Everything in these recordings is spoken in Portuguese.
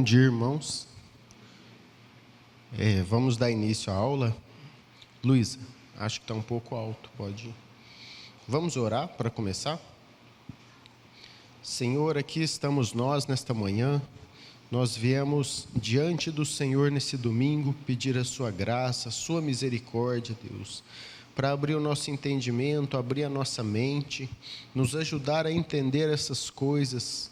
Bom dia, irmãos. Vamos dar início à aula. Luísa, acho que está um pouco alto, pode ir. Vamos orar para começar? Senhor, aqui estamos nós nesta manhã. Nós viemos diante do Senhor nesse domingo pedir a sua graça, a sua misericórdia, Deus, para abrir o nosso entendimento, abrir a nossa mente, nos ajudar a entender essas coisas.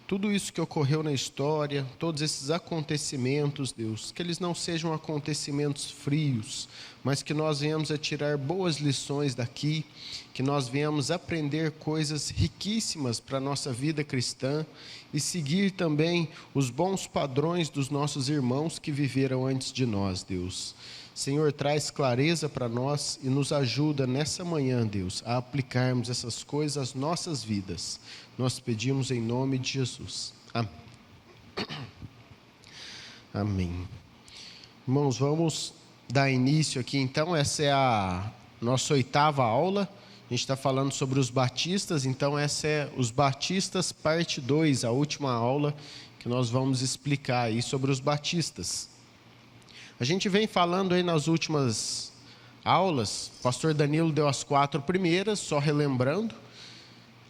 Tudo isso que ocorreu na história, todos esses acontecimentos, Deus, que eles não sejam acontecimentos frios, mas que nós venhamos a tirar boas lições daqui, que nós venhamos aprender coisas riquíssimas para a nossa vida cristã e seguir também os bons padrões dos nossos irmãos que viveram antes de nós, Deus. Senhor, traz clareza para nós e nos ajuda nessa manhã, Deus, a aplicarmos essas coisas às nossas vidas. Nós pedimos em nome de Jesus. Amém. Amém. Irmãos, vamos dar início aqui, então. Essa é a nossa 8ª aula. A gente está falando sobre os batistas, então essa é os batistas parte 2, a última aula que nós vamos explicar aí sobre os batistas. A gente vem falando aí nas últimas aulas, o pastor Danilo deu as 4 primeiras, só relembrando.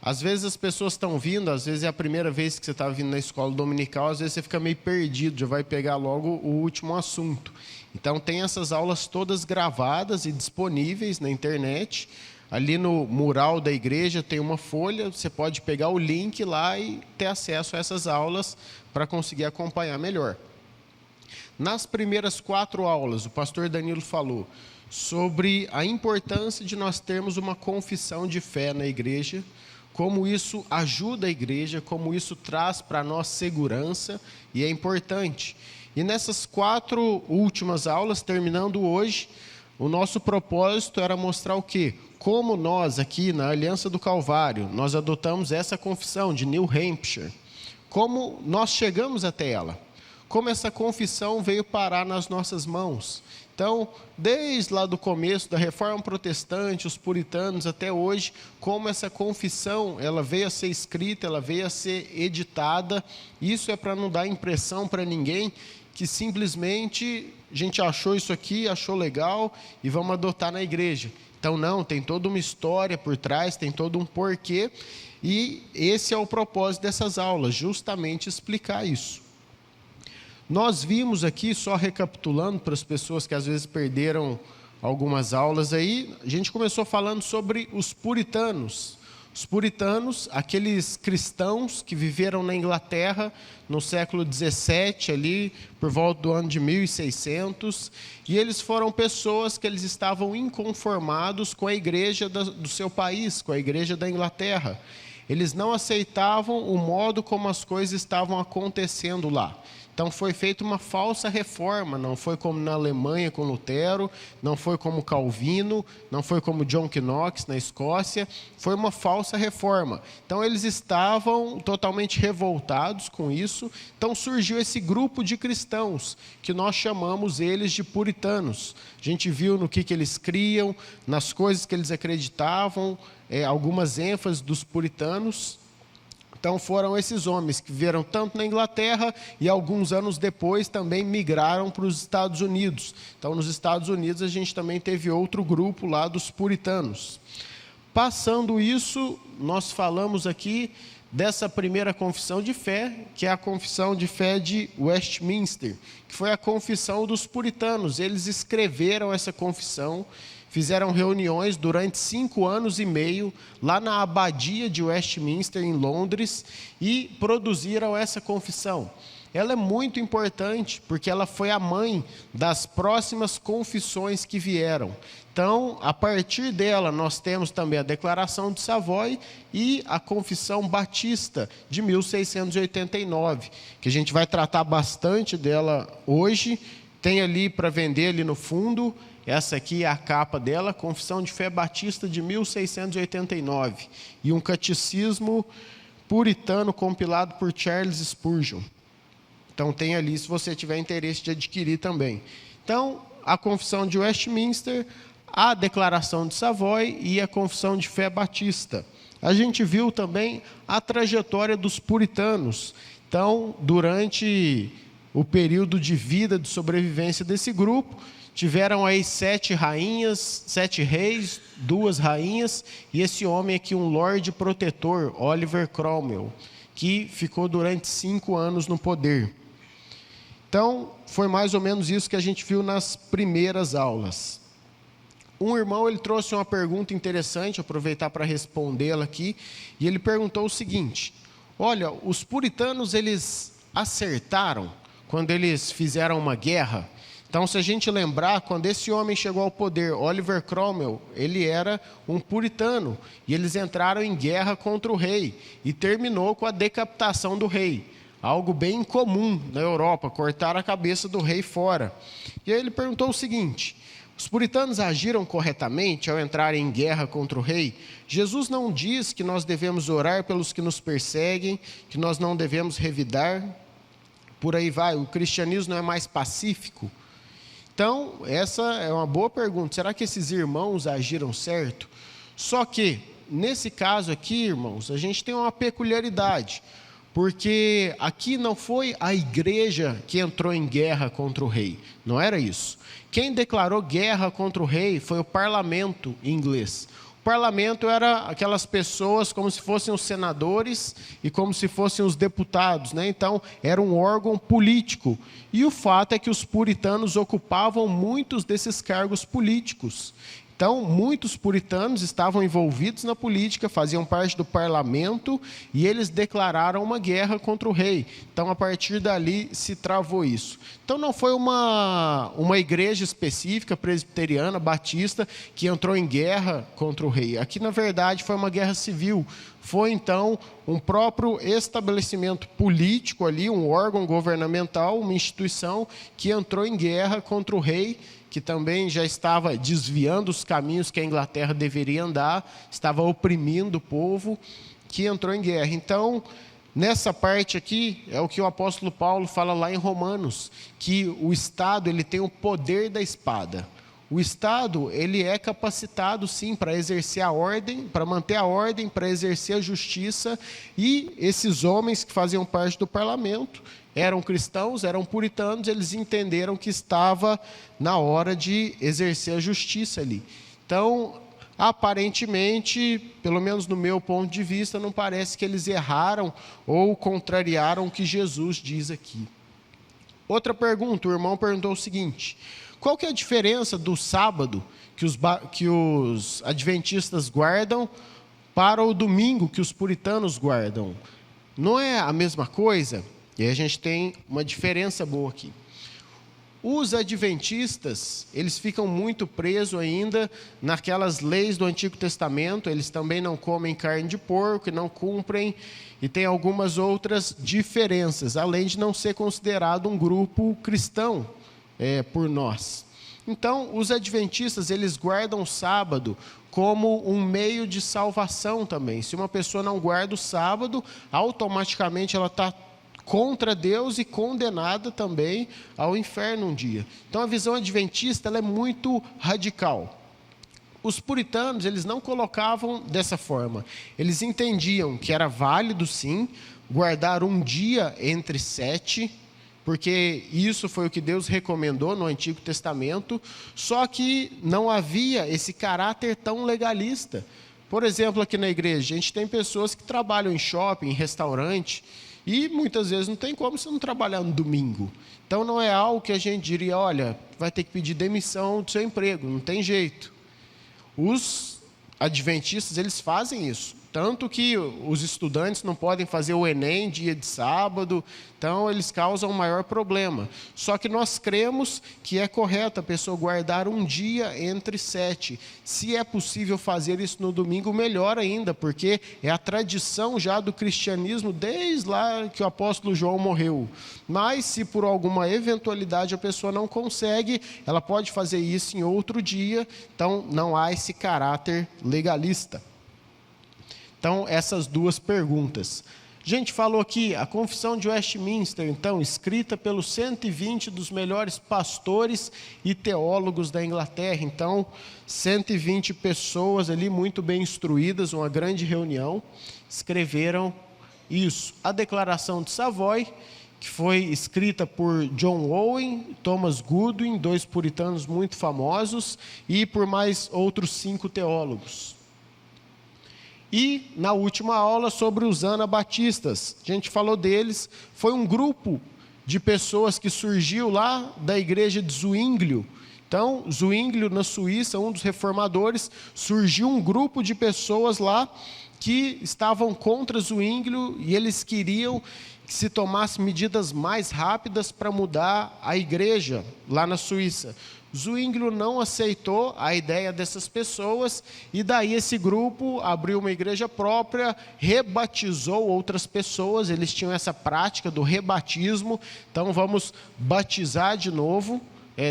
Às vezes as pessoas estão vindo, às vezes é a primeira vez que você está vindo na escola dominical, às vezes você fica meio perdido, já vai pegar logo o último assunto. Então tem essas aulas todas gravadas e disponíveis na internet. Ali no mural da igreja tem uma folha, você pode pegar o link lá e ter acesso a essas aulas para conseguir acompanhar melhor. Nas primeiras 4 aulas, o pastor Danilo falou sobre a importância de nós termos uma confissão de fé na igreja, como isso ajuda a igreja, como isso traz para nós segurança, e é importante. E nessas 4 últimas aulas, terminando hoje, o nosso propósito era mostrar o quê? Como nós aqui na Aliança do Calvário, nós adotamos essa confissão de New Hampshire, como nós chegamos até ela. Como essa confissão veio parar nas nossas mãos. Então, desde lá do começo da Reforma Protestante, os puritanos, até hoje, como essa confissão ela veio a ser escrita, ela veio a ser editada. Isso é para não dar impressão para ninguém que simplesmente a gente achou isso aqui, achou legal e vamos adotar na igreja. Então, não, tem toda uma história por trás, tem todo um porquê. E esse é o propósito dessas aulas, justamente explicar isso. Nós vimos aqui, só recapitulando para as pessoas que às vezes perderam algumas aulas aí, a gente começou falando sobre os puritanos. Os puritanos, aqueles cristãos que viveram na Inglaterra no século XVII, ali por volta do ano de 1600, e eles foram pessoas que eles estavam inconformados com a igreja do seu país, com a igreja da Inglaterra. Eles não aceitavam o modo como as coisas estavam acontecendo lá. Então foi feita uma falsa reforma, não foi como na Alemanha com Lutero, não foi como Calvino, não foi como John Knox na Escócia, foi uma falsa reforma. Então eles estavam totalmente revoltados com isso, então surgiu esse grupo de cristãos, que nós chamamos eles de puritanos. A gente viu no que eles criam, nas coisas que eles acreditavam, algumas ênfases dos puritanos. Então foram esses homens que viveram tanto na Inglaterra e alguns anos depois também migraram para os Estados Unidos. Então nos Estados Unidos a gente também teve outro grupo lá dos puritanos. Passando isso, nós falamos aqui dessa primeira confissão de fé, que é a confissão de fé de Westminster, que foi a confissão dos puritanos. Eles escreveram essa confissão, fizeram reuniões durante 5 anos e meio lá na abadia de Westminster, em Londres, e produziram essa confissão. Ela é muito importante, porque ela foi a mãe das próximas confissões que vieram. Então, a partir dela, nós temos também a Declaração de Savoy e a Confissão Batista, de 1689, que a gente vai tratar bastante dela hoje. Tem ali para vender ali no fundo. Essa aqui é a capa dela, Confissão de Fé Batista de 1689, e um catecismo puritano compilado por Charles Spurgeon. Então tem ali, se você tiver interesse de adquirir também. Então, a Confissão de Westminster, a Declaração de Savoy e a Confissão de Fé Batista. A gente viu também a trajetória dos puritanos. Então, durante o período de vida, de sobrevivência desse grupo, tiveram aí 7 rainhas, 7 reis, 2 rainhas, e esse homem aqui, um Lorde Protetor, Oliver Cromwell, que ficou durante 5 anos no poder. Então, foi mais ou menos isso que a gente viu nas primeiras aulas. Um irmão, ele trouxe uma pergunta interessante, aproveitar para respondê-la aqui, e ele perguntou o seguinte: olha, os puritanos, eles acertaram quando eles fizeram uma guerra? Então, se a gente lembrar, quando esse homem chegou ao poder, Oliver Cromwell, ele era um puritano, e eles entraram em guerra contra o rei, e terminou com a decapitação do rei. Algo bem incomum na Europa, cortar a cabeça do rei fora. E aí ele perguntou o seguinte: os puritanos agiram corretamente ao entrarem em guerra contra o rei? Jesus não diz que nós devemos orar pelos que nos perseguem, que nós não devemos revidar, por aí vai, o cristianismo não é mais pacífico? Então, essa é uma boa pergunta. Será que esses irmãos agiram certo? Só que, nesse caso aqui, irmãos, a gente tem uma peculiaridade, porque aqui não foi a igreja que entrou em guerra contra o rei, não era isso. Quem declarou guerra contra o rei foi o parlamento inglês. O parlamento era aquelas pessoas como se fossem os senadores e como se fossem os deputados, né? Então, era um órgão político. E o fato é que os puritanos ocupavam muitos desses cargos políticos. Então, muitos puritanos estavam envolvidos na política, faziam parte do parlamento, e eles declararam uma guerra contra o rei. Então, a partir dali, se travou isso. Então, não foi uma igreja específica, presbiteriana, batista, que entrou em guerra contra o rei. Aqui, na verdade, foi uma guerra civil. Foi, então, um próprio estabelecimento político ali, um órgão governamental, uma instituição que entrou em guerra contra o rei, que também já estava desviando os caminhos que a Inglaterra deveria andar, estava oprimindo o povo, que entrou em guerra. Então, nessa parte aqui, é o que o apóstolo Paulo fala lá em Romanos, que o Estado, ele tem o poder da espada. O Estado, ele é capacitado, sim, para exercer a ordem, para manter a ordem, para exercer a justiça, e esses homens que faziam parte do parlamento, eram cristãos, eram puritanos, eles entenderam que estava na hora de exercer a justiça ali. Então, aparentemente, pelo menos no meu ponto de vista, não parece que eles erraram ou contrariaram o que Jesus diz aqui. Outra pergunta, o irmão perguntou o seguinte: qual que é a diferença do sábado que os adventistas guardam para o domingo que os puritanos guardam? Não é a mesma coisa? E aí a gente tem uma diferença boa aqui. Os adventistas, eles ficam muito presos ainda naquelas leis do Antigo Testamento, eles também não comem carne de porco, não cumprem, e tem algumas outras diferenças, além de não ser considerado um grupo cristão por nós. Então, os adventistas, eles guardam o sábado como um meio de salvação também. Se uma pessoa não guarda o sábado, automaticamente ela está contra Deus e condenada também ao inferno um dia. Então, a visão adventista ela é muito radical. Os puritanos, eles não colocavam dessa forma. Eles entendiam que era válido, sim, guardar um dia entre 7, porque isso foi o que Deus recomendou no Antigo Testamento, só que não havia esse caráter tão legalista. Por exemplo, aqui na igreja, a gente tem pessoas que trabalham em shopping, em restaurante, e muitas vezes não tem como você não trabalhar no domingo. Então, não é algo que a gente diria, olha, vai ter que pedir demissão do seu emprego, não tem jeito. Os adventistas, eles fazem isso. Tanto que os estudantes não podem fazer o Enem dia de sábado, então eles causam um maior problema. Só que nós cremos que é correto a pessoa guardar um dia entre 7. Se é possível fazer isso no domingo, melhor ainda, porque é a tradição já do cristianismo desde lá que o apóstolo João morreu. Mas se por alguma eventualidade a pessoa não consegue, ela pode fazer isso em outro dia, então não há esse caráter legalista. Então, essas duas perguntas. A gente falou aqui, a Confissão de Westminster, então, escrita pelos 120 dos melhores pastores e teólogos da Inglaterra. Então, 120 pessoas ali muito bem instruídas, uma grande reunião, escreveram Isso, a Declaração de Savoy, que foi escrita por John Owen, Thomas Goodwin, 2 puritanos muito famosos, e por mais outros 5 teólogos. E, na última aula, sobre os anabatistas. A gente falou deles, foi um grupo de pessoas que surgiu lá da igreja de Zwinglio. Então, Zwinglio, na Suíça, um dos reformadores, surgiu um grupo de pessoas lá que estavam contra Zwinglio e eles queriam que se tomasse medidas mais rápidas para mudar a igreja lá na Suíça. Zwinglio não aceitou a ideia dessas pessoas e daí esse grupo abriu uma igreja própria, rebatizou outras pessoas, eles tinham essa prática do rebatismo, então vamos batizar de novo,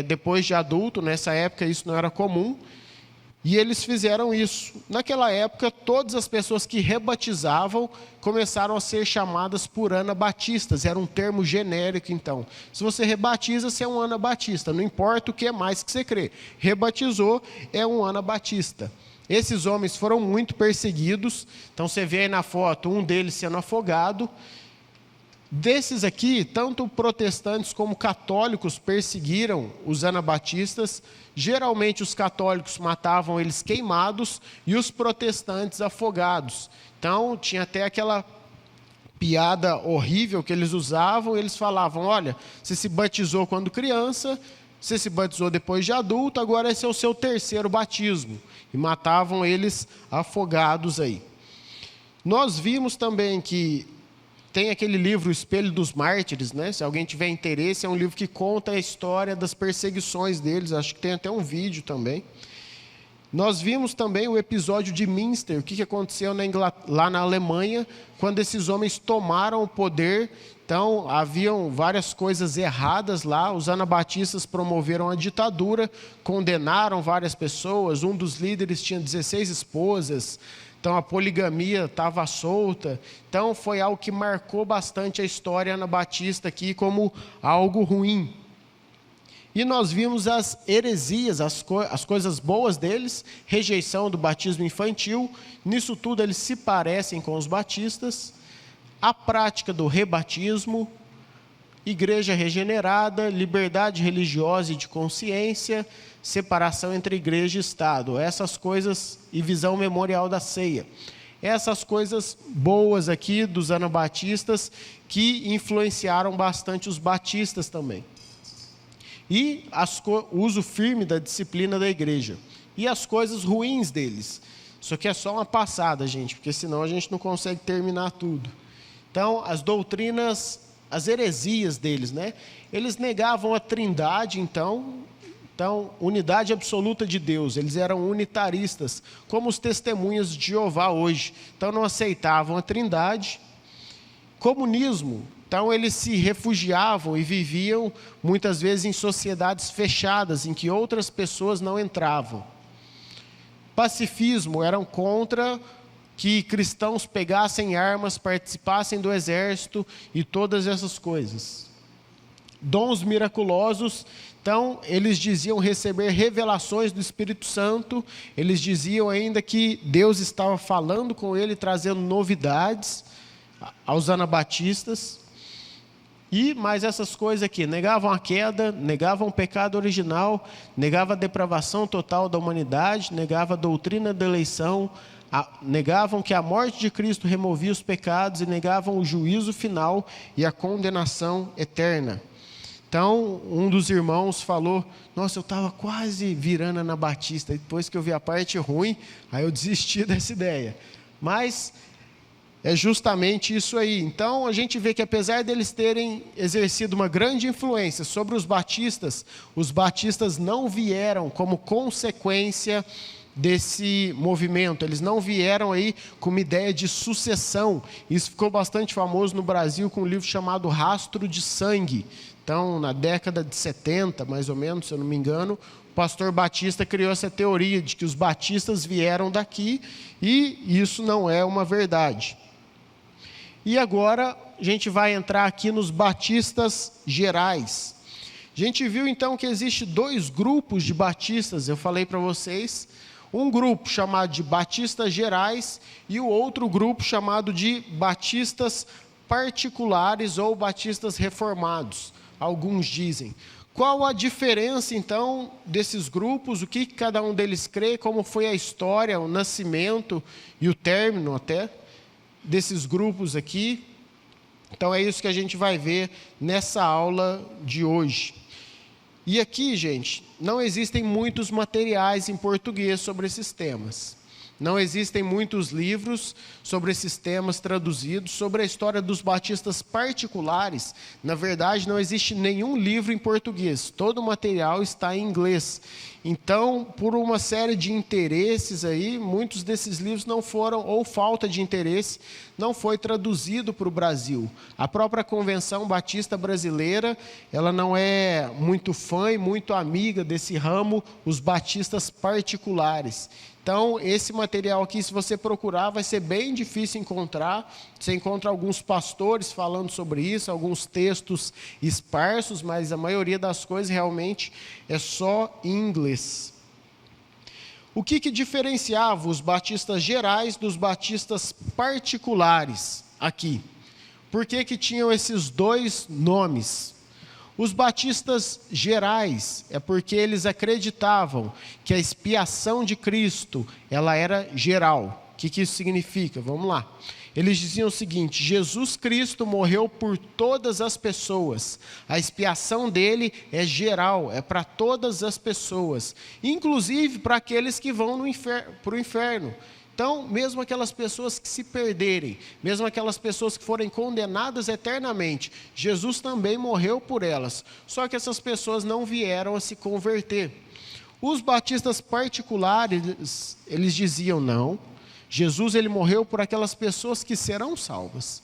depois de adulto, nessa época isso não era comum, e eles fizeram isso. Naquela época, todas as pessoas que rebatizavam começaram a ser chamadas por anabatistas. Era um termo genérico, então. Se você rebatiza, você é um anabatista. Não importa o que é mais que você crê. Rebatizou, é um anabatista. Esses homens foram muito perseguidos. Então, você vê aí na foto, um deles sendo afogado. Desses aqui, tanto protestantes como católicos perseguiram os anabatistas. Geralmente os católicos matavam eles queimados e os protestantes afogados. Então tinha até aquela piada horrível que eles usavam, eles falavam, olha, você se batizou quando criança, você se batizou depois de adulto, agora esse é o seu 3º batismo. E matavam eles afogados aí. Nós vimos também que tem aquele livro, O Espelho dos Mártires, né? Se alguém tiver interesse, é um livro que conta a história das perseguições deles, acho que tem até um vídeo também. Nós vimos também o episódio de Münster, o que aconteceu lá na Alemanha, quando esses homens tomaram o poder. Então, haviam várias coisas erradas lá, os anabatistas promoveram a ditadura, condenaram várias pessoas, um dos líderes tinha 16 esposas, então a poligamia estava solta. Então foi algo que marcou bastante a história anabatista aqui como algo ruim. E nós vimos as heresias, as coisas boas deles, rejeição do batismo infantil, nisso tudo eles se parecem com os batistas, a prática do rebatismo, igreja regenerada, liberdade religiosa e de consciência, separação entre igreja e Estado, essas coisas, e visão memorial da ceia. Essas coisas boas aqui dos anabatistas que influenciaram bastante os batistas também. E o uso firme da disciplina da igreja. E as coisas ruins deles. Isso aqui é só uma passada, gente, porque senão a gente não consegue terminar tudo. Então, as doutrinas, as heresias deles, né? Eles negavam a trindade, então, unidade absoluta de Deus. Eles eram unitaristas, como os testemunhas de Jeová hoje. Então, não aceitavam a trindade. Comunismo. Então, eles se refugiavam e viviam, muitas vezes, em sociedades fechadas, em que outras pessoas não entravam. Pacifismo. Eram contra que cristãos pegassem armas, participassem do exército e todas essas coisas. Dons miraculosos. Então, eles diziam receber revelações do Espírito Santo, eles diziam ainda que Deus estava falando com ele, trazendo novidades aos anabatistas. E mais essas coisas aqui, negavam a queda, negavam o pecado original, negavam a depravação total da humanidade, negavam a doutrina da eleição, negavam que a morte de Cristo removia os pecados e negavam o juízo final e a condenação eterna. Então, um dos irmãos falou, nossa, eu estava quase virando anabatista, e depois que eu vi a parte ruim, aí eu desisti dessa ideia. Mas é justamente isso aí. Então, a gente vê que apesar deles terem exercido uma grande influência sobre os batistas não vieram como consequência desse movimento, eles não vieram aí com uma ideia de sucessão. Isso ficou bastante famoso no Brasil com um livro chamado Rastro de Sangue. Então, na década de 70, mais ou menos, se eu não me engano, o pastor Batista criou essa teoria de que os batistas vieram daqui, e isso não é uma verdade. E agora a gente vai entrar aqui nos batistas gerais. A gente viu então que existe 2 grupos de batistas, eu falei para vocês, Um grupo chamado de batistas gerais e o outro grupo chamado de batistas particulares ou batistas reformados, alguns dizem. Qual a diferença, então, desses grupos? O que cada um deles crê? Como foi a história, o nascimento e o término até desses grupos aqui? Então, é isso que a gente vai ver nessa aula de hoje. E aqui, gente, não existem muitos materiais em português sobre esses temas. Não existem muitos livros sobre esses temas traduzidos. Sobre a história dos batistas particulares, na verdade, não existe nenhum livro em português. Todo o material está em inglês. Então, por uma série de interesses aí, muitos desses livros não foram, ou falta de interesse, não foi traduzido para o Brasil. A própria Convenção Batista Brasileira, ela não é muito fã e muito amiga desse ramo, os batistas particulares. Então, esse material aqui, se você procurar, vai ser bem difícil encontrar. Você encontra alguns pastores falando sobre isso, alguns textos esparsos, mas a maioria das coisas realmente é só em inglês. O que diferenciava os batistas gerais dos batistas particulares aqui? Por que tinham esses dois nomes? Os batistas gerais é porque eles acreditavam que a expiação de Cristo, ela era geral. O que isso significa? Vamos lá. Eles diziam o seguinte: Jesus Cristo morreu por todas as pessoas. A expiação dele é geral, é para todas as pessoas, inclusive para aqueles que vão para o inferno. Então, mesmo aquelas pessoas que se perderem, mesmo aquelas pessoas que forem condenadas eternamente, Jesus também morreu por elas. Só que essas pessoas não vieram a se converter. Os batistas particulares, eles diziam não. Jesus, ele morreu por aquelas pessoas que serão salvas.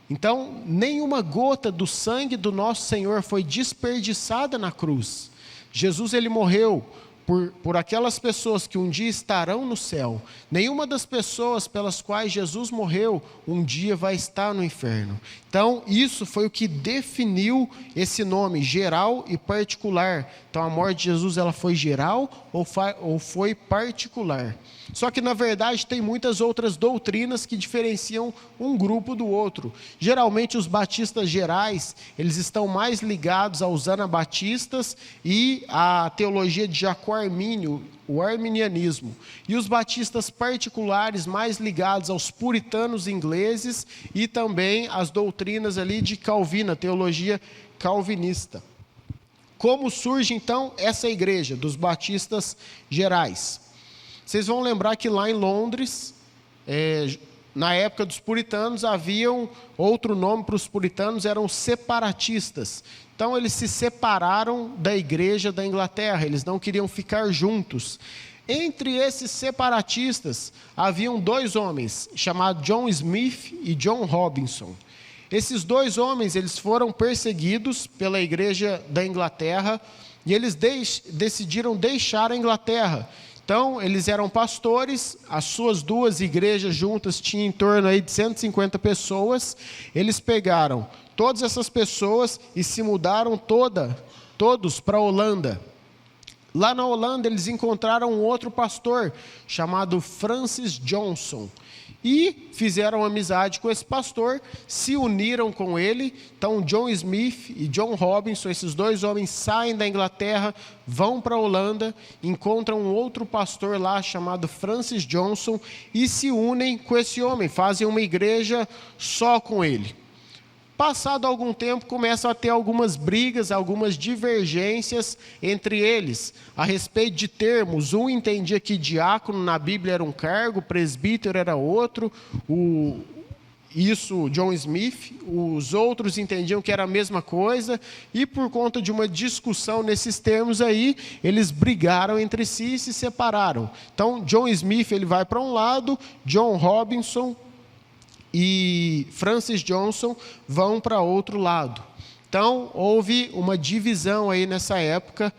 Então, nenhuma gota do sangue do nosso Senhor foi desperdiçada na cruz. Jesus, ele morreu por aquelas pessoas que um dia estarão no céu. Nenhuma das pessoas pelas quais Jesus morreu, um dia vai estar no inferno. Então, isso foi o que definiu esse nome, geral e particular. Então, a morte de Jesus, ela foi geral ou foi particular? Só que, na verdade, tem muitas outras doutrinas que diferenciam um grupo do outro. Geralmente, os batistas gerais, eles estão mais ligados aos anabatistas e à teologia de Jacó Armínio, o arminianismo. E os batistas particulares, mais ligados aos puritanos ingleses e também às doutrinas ali de Calvino, a teologia calvinista. Como surge, então, essa igreja dos batistas gerais? Vocês vão lembrar que lá em Londres, na época dos puritanos, havia outro nome para os puritanos, eram separatistas. Então, eles se separaram da igreja da Inglaterra, eles não queriam ficar juntos. Entre esses separatistas, haviam dois homens, chamados John Smith e John Robinson. Esses dois homens, eles foram perseguidos pela igreja da Inglaterra e eles decidiram deixar a Inglaterra. Então, eles eram pastores, as suas duas igrejas juntas tinham em torno aí de 150 pessoas. Eles pegaram todas essas pessoas e se mudaram todos para a Holanda. Lá na Holanda, eles encontraram um outro pastor, chamado Francis Johnson. E fizeram amizade com esse pastor, se uniram com ele. Então, John Smith e John Robinson, esses dois homens saem da Inglaterra, vão para a Holanda, encontram um outro pastor lá chamado Francis Johnson e se unem com esse homem, fazem uma igreja só com ele. Passado algum tempo, começam a ter algumas brigas, algumas divergências entre eles, a respeito de termos. Um entendia que diácono na Bíblia era um cargo, presbítero era outro, John Smith, os outros entendiam que era a mesma coisa, e por conta de uma discussão nesses termos aí, eles brigaram entre si e se separaram. Então, John Smith ele vai para um lado, John Robinson e Francis Johnson vão para outro lado. Então, houve uma divisão aí nessa época.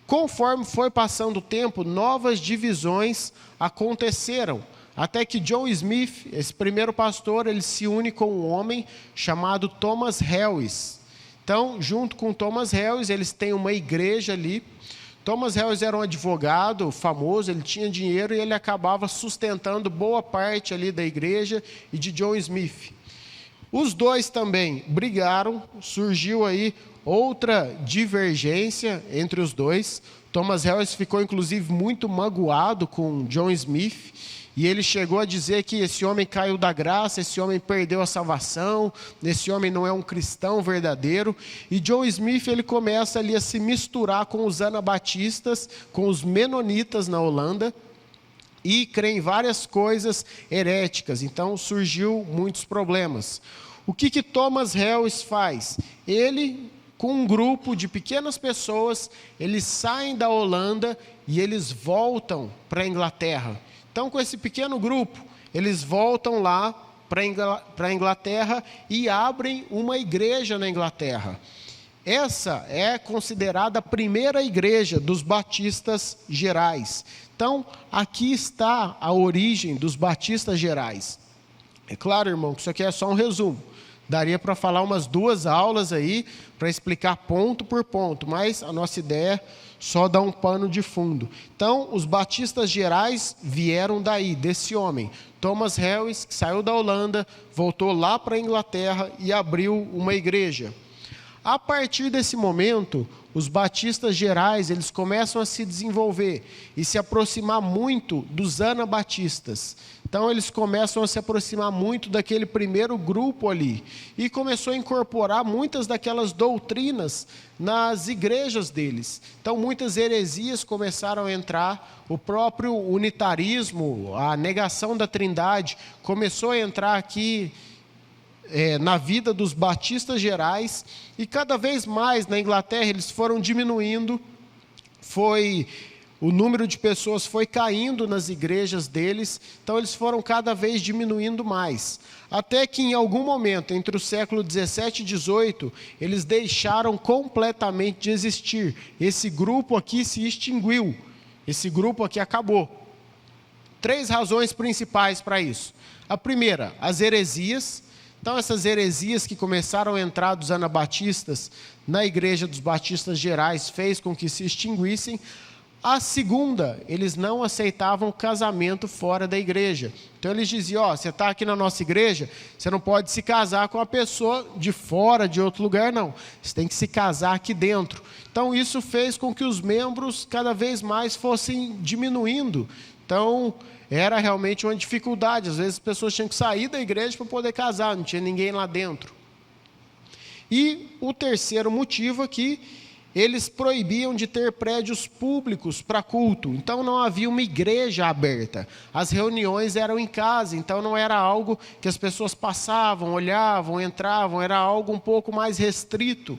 Conforme foi passando o tempo, novas divisões aconteceram. Até que John Smith, esse primeiro pastor, ele se une com um homem chamado Thomas Harris. Então, junto com Thomas Harris, eles têm uma igreja ali. Thomas Harris era um advogado famoso, ele tinha dinheiro e ele acabava sustentando boa parte ali da igreja e de John Smith. Os dois também brigaram, surgiu aí outra divergência entre os dois. Thomas Harris ficou inclusive muito magoado com John Smith, e ele chegou a dizer que esse homem caiu da graça, esse homem perdeu a salvação, esse homem não é um cristão verdadeiro. E John Smith, ele começa ali a se misturar com os anabatistas, com os menonitas na Holanda, e crê em várias coisas heréticas. Então surgiu muitos problemas. O que Thomas Harris faz? Ele, com um grupo de pequenas pessoas, eles saem da Holanda e eles voltam para a Inglaterra. Então, com esse pequeno grupo, eles voltam lá para a Inglaterra e abrem uma igreja na Inglaterra. Essa é considerada a primeira igreja dos batistas gerais. Então, aqui está a origem dos batistas gerais. É claro, irmão, que isso aqui é só um resumo. Daria para falar umas 2 aulas aí, para explicar ponto por ponto, mas a nossa ideia é só dar um pano de fundo. Então, os batistas gerais vieram daí, desse homem. Thomas Harris, que saiu da Holanda, voltou lá para a Inglaterra e abriu uma igreja. A partir desse momento, os batistas gerais, eles começam a se desenvolver e se aproximar muito dos anabatistas. Então, eles começam a se aproximar muito daquele primeiro grupo ali. E começou a incorporar muitas daquelas doutrinas nas igrejas deles. Então, muitas heresias começaram a entrar. O próprio unitarismo, a negação da Trindade, começou a entrar aqui na vida dos batistas gerais, e cada vez mais na Inglaterra eles foram diminuindo, o número de pessoas foi caindo nas igrejas deles, então eles foram cada vez diminuindo mais, até que em algum momento, entre o século 17 e 18, eles deixaram completamente de existir. Esse grupo aqui se extinguiu, esse grupo aqui acabou. 3 razões principais para isso. A primeira, as heresias. Então, essas heresias que começaram a entrar dos anabatistas na igreja dos batistas gerais fez com que se extinguissem. A segunda, eles não aceitavam casamento fora da igreja. Então, eles diziam, você está aqui na nossa igreja, você não pode se casar com a pessoa de fora, de outro lugar, não. Você tem que se casar aqui dentro. Então, isso fez com que os membros cada vez mais fossem diminuindo. Então, era realmente uma dificuldade. Às vezes as pessoas tinham que sair da igreja para poder casar, não tinha ninguém lá dentro. E o terceiro motivo aqui, eles proibiam de ter prédios públicos para culto. Então não havia uma igreja aberta. As reuniões eram em casa, então não era algo que as pessoas passavam, olhavam, entravam, era algo um pouco mais restrito.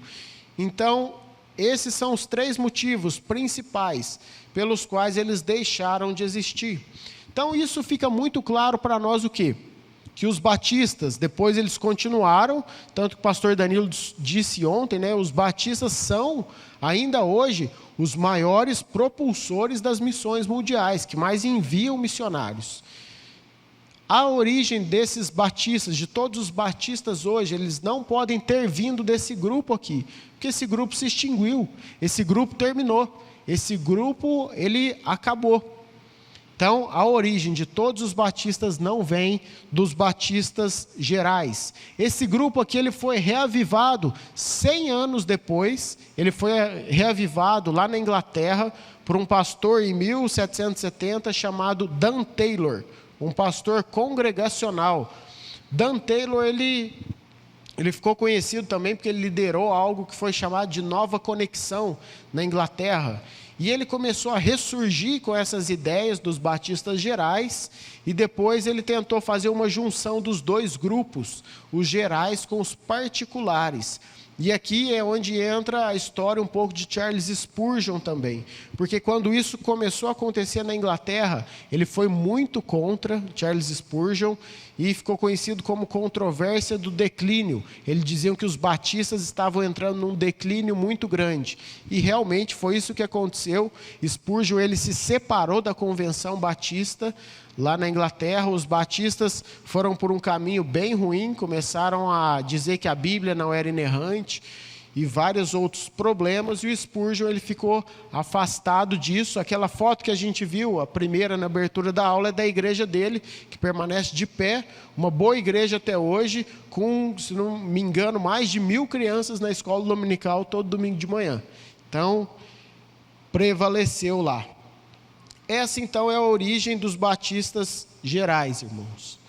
Então, esses são os 3 motivos principais pelos quais eles deixaram de existir. Então, isso fica muito claro para nós o quê? Que os batistas, depois eles continuaram, tanto que o pastor Danilo disse ontem, os batistas são, ainda hoje, os maiores propulsores das missões mundiais, que mais enviam missionários. A origem desses batistas, de todos os batistas hoje, eles não podem ter vindo desse grupo aqui, porque esse grupo se extinguiu, esse grupo terminou, esse grupo, ele acabou. Então, a origem de todos os batistas não vem dos batistas gerais. Esse grupo aqui, ele foi reavivado 100 anos depois, ele foi reavivado lá na Inglaterra por um pastor em 1770 chamado Dan Taylor, um pastor congregacional. Dan Taylor, ele ficou conhecido também porque ele liderou algo que foi chamado de Nova Conexão na Inglaterra. E ele começou a ressurgir com essas ideias dos batistas gerais, e depois ele tentou fazer uma junção dos 2 grupos, os gerais com os particulares. E aqui é onde entra a história um pouco de Charles Spurgeon também, porque quando isso começou a acontecer na Inglaterra, ele foi muito contra Charles Spurgeon e ficou conhecido como controvérsia do declínio. Eles diziam que os batistas estavam entrando num declínio muito grande, e realmente foi isso que aconteceu. Spurgeon, ele se separou da convenção batista lá na Inglaterra. Os batistas foram por um caminho bem ruim, começaram a dizer que a Bíblia não era inerrante, e vários outros problemas, e o Spurgeon ele ficou afastado disso. Aquela foto que a gente viu, a primeira na abertura da aula, é da igreja dele, que permanece de pé, uma boa igreja até hoje, com, se não me engano, mais de 1.000 crianças na escola dominical todo domingo de manhã. Então, prevaleceu lá. Essa então é a origem dos batistas gerais, irmãos.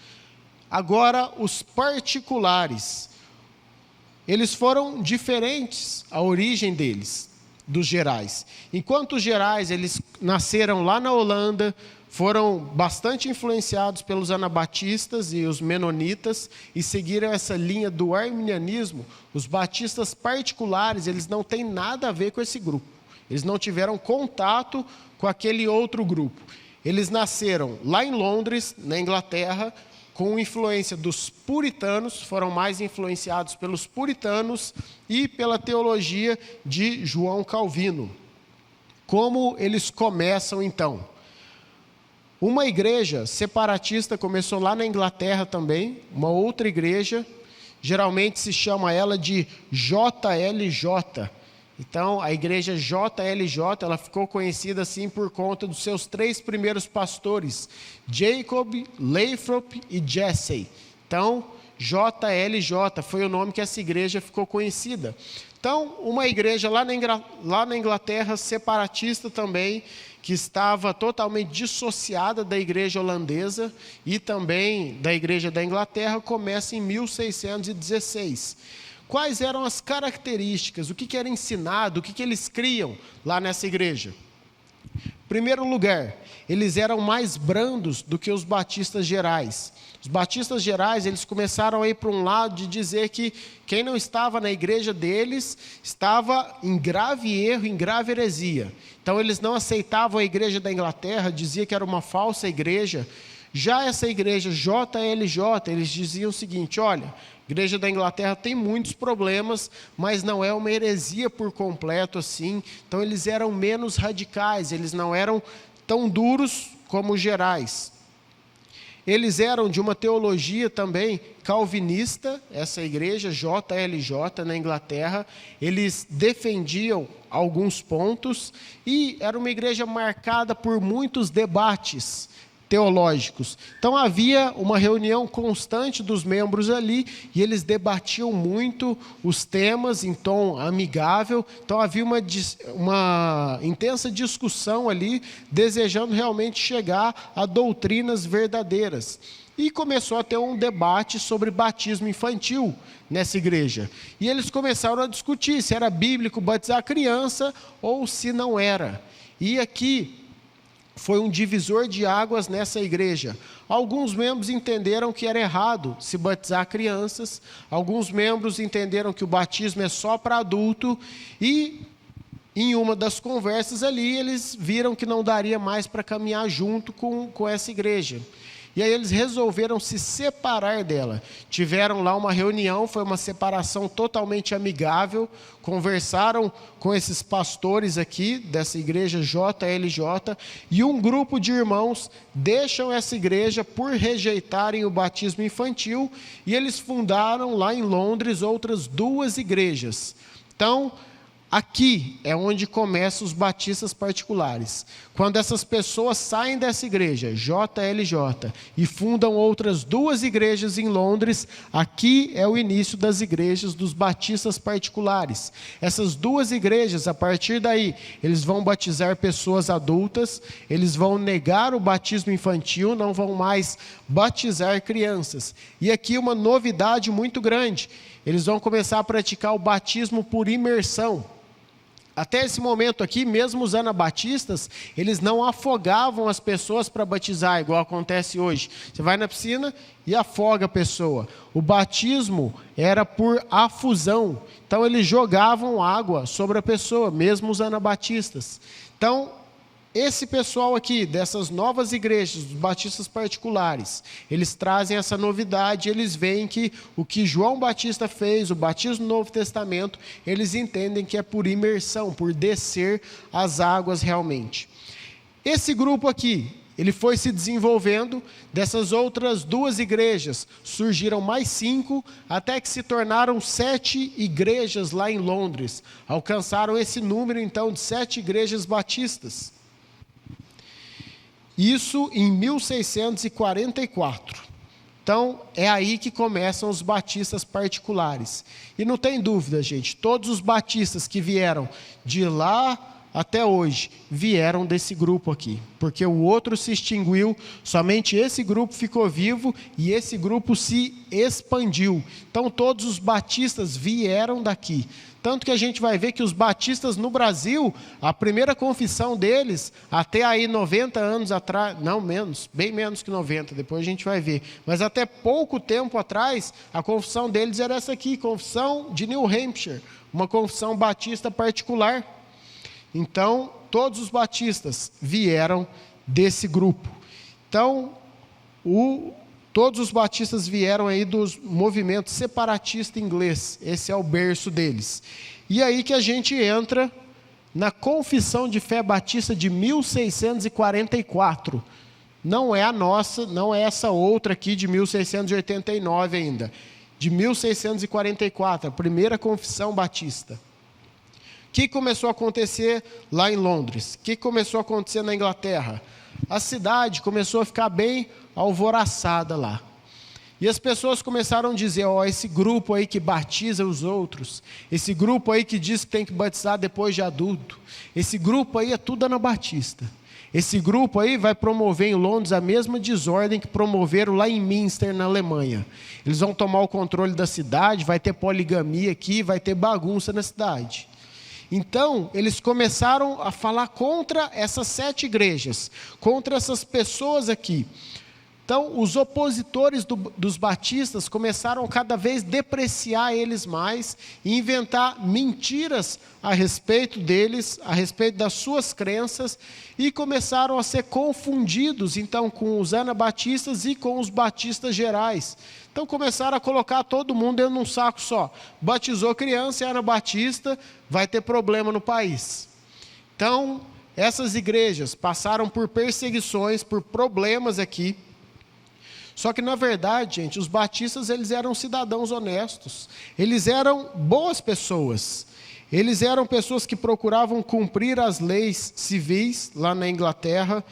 Agora, os particulares. Eles foram diferentes, a origem deles, dos gerais. Enquanto os gerais, eles nasceram lá na Holanda, foram bastante influenciados pelos anabatistas e os menonitas, e seguiram essa linha do arminianismo, os batistas particulares, eles não têm nada a ver com esse grupo. Eles não tiveram contato com aquele outro grupo. Eles nasceram lá em Londres, na Inglaterra, com influência dos puritanos, foram mais influenciados pelos puritanos e pela teologia de João Calvino. Como eles começam então? Uma igreja separatista começou lá na Inglaterra também, uma outra igreja, geralmente se chama ela de JLJ. Então, a igreja JLJ, ela ficou conhecida assim por conta dos seus 3 primeiros pastores, Jacob, Lathrop e Jesse. Então, JLJ foi o nome que essa igreja ficou conhecida. Então, uma igreja lá na Inglaterra, separatista também, que estava totalmente dissociada da igreja holandesa e também da igreja da Inglaterra, começa em 1616. Quais eram as características, o que era ensinado, o que eles criam lá nessa igreja? Em primeiro lugar, eles eram mais brandos do que os batistas gerais. Os batistas gerais, eles começaram a ir para um lado de dizer que quem não estava na igreja deles estava em grave erro, em grave heresia. Então, eles não aceitavam a igreja da Inglaterra, dizia que era uma falsa igreja. Já essa igreja JLJ, eles diziam o seguinte: olha, a igreja da Inglaterra tem muitos problemas, mas não é uma heresia por completo assim. Então eles eram menos radicais, eles não eram tão duros como os gerais. Eles eram de uma teologia também calvinista, essa igreja JLJ na Inglaterra. Eles defendiam alguns pontos e era uma igreja marcada por muitos debates teológicos. Então havia uma reunião constante dos membros ali e eles debatiam muito os temas em tom amigável. Então havia uma intensa discussão ali, desejando realmente chegar a doutrinas verdadeiras. E começou a ter um debate sobre batismo infantil nessa igreja. E eles começaram a discutir se era bíblico batizar a criança ou se não era. E aqui foi um divisor de águas nessa igreja. Alguns membros entenderam que era errado se batizar crianças, alguns membros entenderam que o batismo é só para adulto, e em uma das conversas ali, eles viram que não daria mais para caminhar junto com essa igreja. E aí eles resolveram se separar dela. Tiveram lá uma reunião, foi uma separação totalmente amigável, conversaram com esses pastores aqui, dessa igreja JLJ, e um grupo de irmãos deixam essa igreja por rejeitarem o batismo infantil, e eles fundaram lá em Londres outras 2 igrejas. Então, aqui é onde começam os batistas particulares. Quando essas pessoas saem dessa igreja, JLJ, e fundam outras 2 igrejas em Londres, aqui é o início das igrejas dos batistas particulares. Essas 2 igrejas, a partir daí, eles vão batizar pessoas adultas, eles vão negar o batismo infantil, não vão mais batizar crianças. E aqui uma novidade muito grande, eles vão começar a praticar o batismo por imersão. Até esse momento aqui, mesmo os anabatistas, eles não afogavam as pessoas para batizar, igual acontece hoje. Você vai na piscina e afoga a pessoa. O batismo era por afusão. Então, eles jogavam água sobre a pessoa, mesmo os anabatistas. Então, esse pessoal aqui, dessas novas igrejas, dos batistas particulares, eles trazem essa novidade, eles veem que o que João Batista fez, o batismo no Novo Testamento, eles entendem que é por imersão, por descer as águas realmente. Esse grupo aqui, ele foi se desenvolvendo. Dessas outras 2 igrejas, surgiram mais 5, até que se tornaram 7 igrejas lá em Londres. Alcançaram esse número, então, de 7 igrejas batistas. Isso em 1644. Então, é aí que começam os batistas particulares. E não tem dúvida, gente, todos os batistas que vieram de lá até hoje, vieram desse grupo aqui. Porque o outro se extinguiu, somente esse grupo ficou vivo e esse grupo se expandiu. Então, todos os batistas vieram daqui. Tanto que a gente vai ver que os batistas no Brasil, a primeira confissão deles, até aí 90 anos atrás, não menos, bem menos que 90, depois a gente vai ver. Mas até pouco tempo atrás, a confissão deles era essa aqui, Confissão de New Hampshire, uma confissão batista particular. Então, todos os batistas vieram desse grupo. Então, todos os batistas vieram aí do movimento separatista inglês. Esse é o berço deles. E aí que a gente entra na Confissão de Fé Batista de 1644. Não é a nossa, não é essa outra aqui de 1689 ainda. De 1644, a primeira confissão batista. O que começou a acontecer lá em Londres? O que começou a acontecer na Inglaterra? A cidade começou a ficar bem alvoroçada lá. E as pessoas começaram a dizer, esse grupo aí que batiza os outros, esse grupo aí que diz que tem que batizar depois de adulto, esse grupo aí é tudo anabatista. Esse grupo aí vai promover em Londres a mesma desordem que promoveram lá em Münster, na Alemanha. Eles vão tomar o controle da cidade, vai ter poligamia aqui, vai ter bagunça na cidade. Então, eles começaram a falar contra essas 7 igrejas, contra essas pessoas aqui. Então, os opositores dos batistas começaram cada vez a depreciar eles mais e inventar mentiras a respeito deles, a respeito das suas crenças, e começaram a ser confundidos, então, com os anabatistas e com os batistas gerais. Então, começaram a colocar todo mundo dentro de um saco só. Batizou criança e anabatista, vai ter problema no país. Então, essas igrejas passaram por perseguições, por problemas aqui. Só que, na verdade, gente, os batistas, eles eram cidadãos honestos. Eles eram boas pessoas. Eles eram pessoas que procuravam cumprir as leis civis lá na Inglaterra.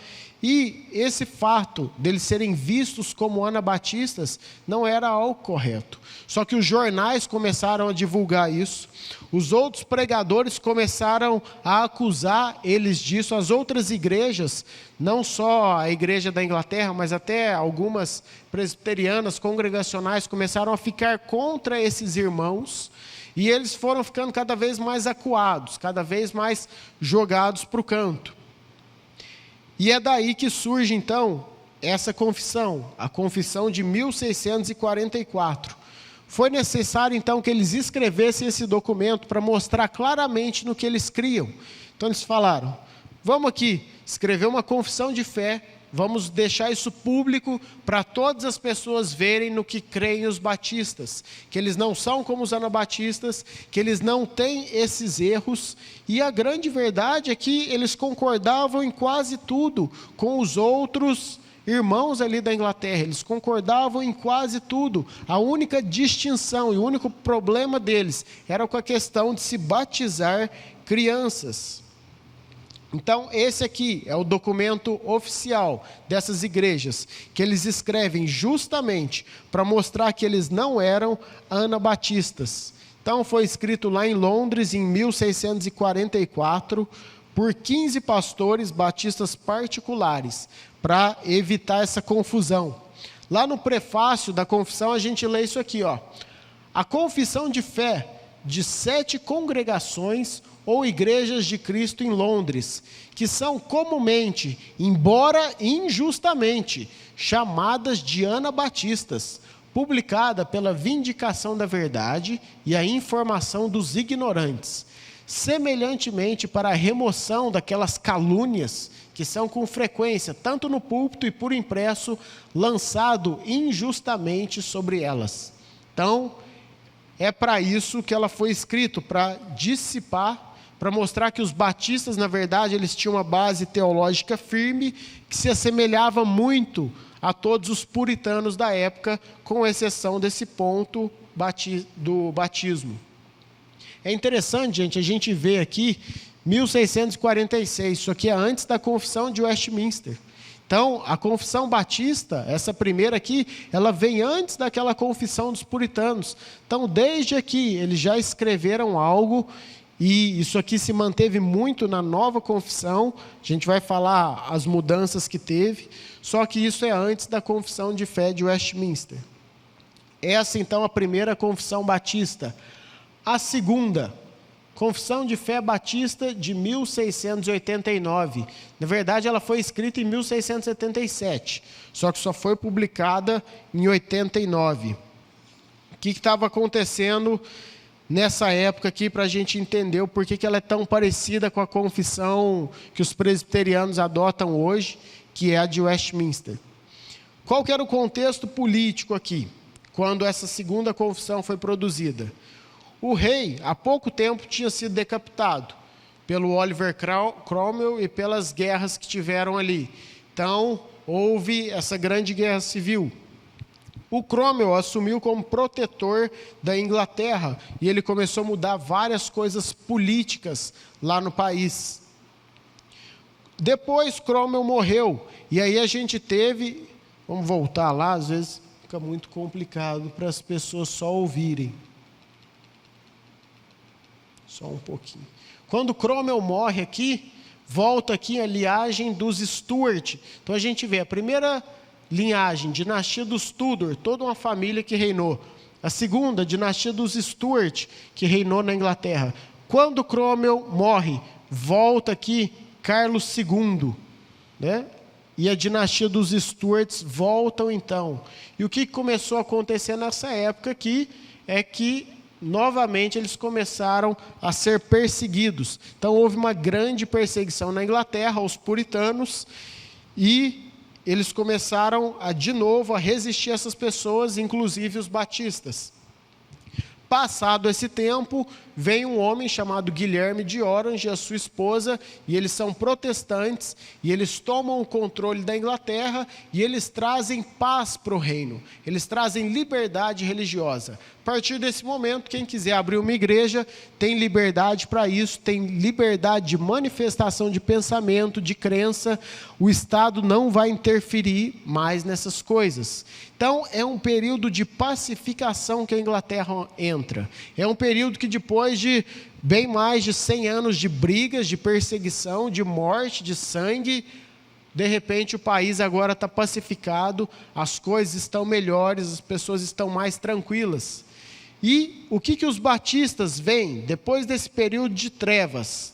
E esse fato deles serem vistos como anabatistas não era algo correto. Só que os jornais começaram a divulgar isso. Os outros pregadores começaram a acusar eles disso. As outras igrejas, não só a igreja da Inglaterra, mas até algumas presbiterianas, congregacionais, começaram a ficar contra esses irmãos. E eles foram ficando cada vez mais acuados, cada vez mais jogados para o canto. E é daí que surge, então, essa confissão, a confissão de 1644. Foi necessário, então, que eles escrevessem esse documento para mostrar claramente no que eles criam. Então, eles falaram, vamos aqui escrever uma confissão de fé, vamos deixar isso público para todas as pessoas verem no que creem os batistas, que eles não são como os anabatistas, que eles não têm esses erros, e a grande verdade é que eles concordavam em quase tudo com os outros irmãos ali da Inglaterra, eles concordavam em quase tudo. A única distinção e o único problema deles era com a questão de se batizar crianças. Então, esse aqui é o documento oficial dessas igrejas, que eles escrevem justamente para mostrar que eles não eram anabatistas. Então, foi escrito lá em Londres, em 1644, por 15 pastores batistas particulares, para evitar essa confusão. Lá no prefácio da confissão, a gente lê isso aqui, a confissão de fé de 7 congregações ou igrejas de Cristo em Londres, que são comumente, embora injustamente, chamadas de anabatistas, publicada pela vindicação da verdade e a informação dos ignorantes, semelhantemente para a remoção daquelas calúnias que são com frequência, tanto no púlpito e por impresso, lançado injustamente sobre elas. Então, é para isso que ela foi escrita, para dissipar, para mostrar que os batistas, na verdade, eles tinham uma base teológica firme, que se assemelhava muito a todos os puritanos da época, com exceção desse ponto do batismo. É interessante, gente, a gente vê aqui 1646, isso aqui é antes da Confissão de Westminster. Então, a Confissão Batista, essa primeira aqui, ela vem antes daquela Confissão dos Puritanos. Então, desde aqui, eles já escreveram algo, e isso aqui se manteve muito na nova Confissão. A gente vai falar as mudanças que teve, só que isso é antes da Confissão de Fé de Westminster. Essa, então, a primeira Confissão Batista. A segunda, Confissão de Fé Batista de 1689. Na verdade, ela foi escrita em 1677, só que só foi publicada em 89. O que estava acontecendo nessa época aqui, para a gente entender o porquê que ela é tão parecida com a confissão que os presbiterianos adotam hoje, que é a de Westminster. Qual que era o contexto político aqui, quando essa segunda confissão foi produzida? O rei, há pouco tempo, tinha sido decapitado pelo Oliver Cromwell e pelas guerras que tiveram ali. Então, houve essa grande guerra civil. O Cromwell assumiu como protetor da Inglaterra e ele começou a mudar várias coisas políticas lá no país. Depois, Cromwell morreu e aí a gente teve... Vamos voltar lá, às vezes fica muito complicado para as pessoas só ouvirem. Só um pouquinho. Quando Cromwell morre aqui, volta aqui a linhagem dos Stuart. Então a gente vê a primeira linhagem, dinastia dos Tudor, toda uma família que reinou. A segunda, dinastia dos Stuart, que reinou na Inglaterra. Quando Cromwell morre, volta aqui Carlos II, né? E a dinastia dos Stuarts voltam então. E o que começou a acontecer nessa época aqui é que novamente eles começaram a ser perseguidos. Então houve uma grande perseguição na Inglaterra aos puritanos e eles começaram de novo a resistir a essas pessoas, inclusive os batistas. Passado esse tempo, vem um homem chamado Guilherme de Orange e a sua esposa, e eles são protestantes, e eles tomam o controle da Inglaterra, e eles trazem paz para o reino, eles trazem liberdade religiosa. A partir desse momento, quem quiser abrir uma igreja, tem liberdade para isso, tem liberdade de manifestação de pensamento, de crença, o Estado não vai interferir mais nessas coisas. Então, é um período de pacificação que a Inglaterra entra. É um período que depois de bem mais de 100 anos de brigas, de perseguição, de morte, de sangue, de repente o país agora está pacificado, as coisas estão melhores, as pessoas estão mais tranquilas. E o que os batistas veem depois desse período de trevas?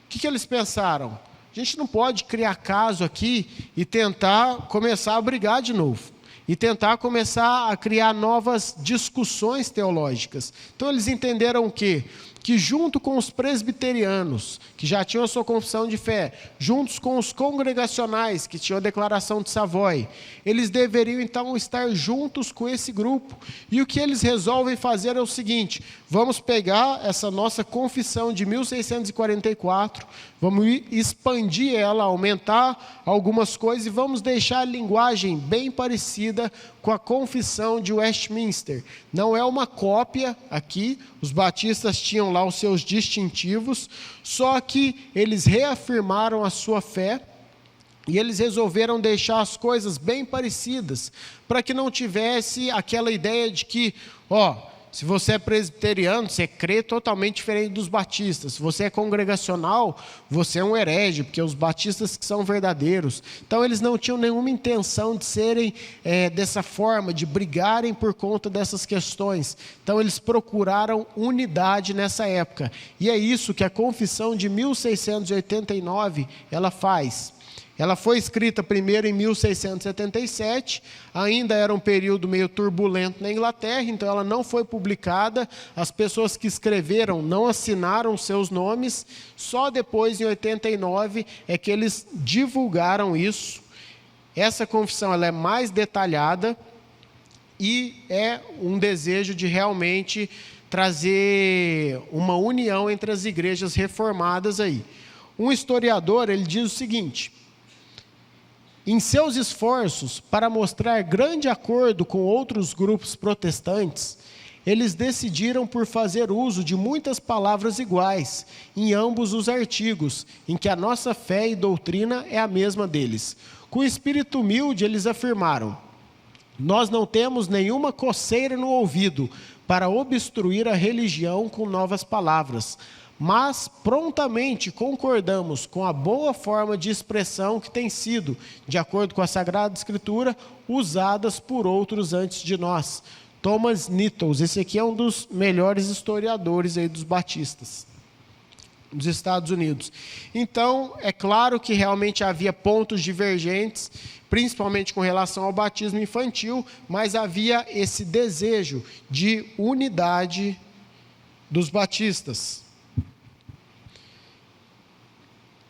O que eles pensaram? A gente não pode criar caso aqui e tentar começar a brigar de novo. E tentar começar a criar novas discussões teológicas. Então eles entenderam o quê? Que junto com os presbiterianos, que já tinham a sua confissão de fé, juntos com os congregacionais, que tinham a declaração de Savoy, eles deveriam então estar juntos com esse grupo. E o que eles resolvem fazer é o seguinte: vamos pegar essa nossa confissão de 1644, vamos expandir ela, aumentar algumas coisas e vamos deixar a linguagem bem parecida com a confissão de Westminster. Não é uma cópia aqui, os batistas tinham lá os seus distintivos, só que eles reafirmaram a sua fé e eles resolveram deixar as coisas bem parecidas, para que não tivesse aquela ideia de que, se você é presbiteriano, você crê totalmente diferente dos batistas. Se você é congregacional, você é um herege, porque os batistas que são verdadeiros. Então, eles não tinham nenhuma intenção de serem dessa forma, de brigarem por conta dessas questões. Então, eles procuraram unidade nessa época. E é isso que a confissão de 1689, ela faz. Ela foi escrita primeiro em 1677, ainda era um período meio turbulento na Inglaterra, então ela não foi publicada, as pessoas que escreveram não assinaram seus nomes, só depois, em 89, é que eles divulgaram isso. Essa confissão ela é mais detalhada e é um desejo de realmente trazer uma união entre as igrejas reformadas aí. Um historiador, ele diz o seguinte: em seus esforços para mostrar grande acordo com outros grupos protestantes, eles decidiram por fazer uso de muitas palavras iguais em ambos os artigos, em que a nossa fé e doutrina é a mesma deles. Com espírito humilde, eles afirmaram: nós não temos nenhuma coceira no ouvido para obstruir a religião com novas palavras, mas prontamente concordamos com a boa forma de expressão que tem sido, de acordo com a Sagrada Escritura, usadas por outros antes de nós. Thomas Nettles, esse aqui é um dos melhores historiadores aí dos batistas, dos Estados Unidos. Então, é claro que realmente havia pontos divergentes, principalmente com relação ao batismo infantil, mas havia esse desejo de unidade dos batistas.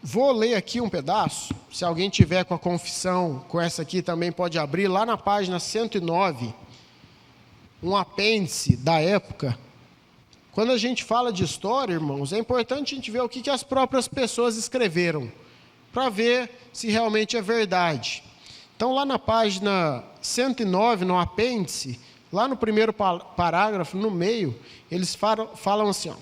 Vou ler aqui um pedaço, se alguém tiver com a confissão, com essa aqui também pode abrir, lá na página 109, um apêndice da época. Quando a gente fala de história, irmãos, é importante a gente ver o que as próprias pessoas escreveram, para ver se realmente é verdade. Então, lá na página 109, no apêndice, lá no primeiro parágrafo, no meio, eles falam assim, ó: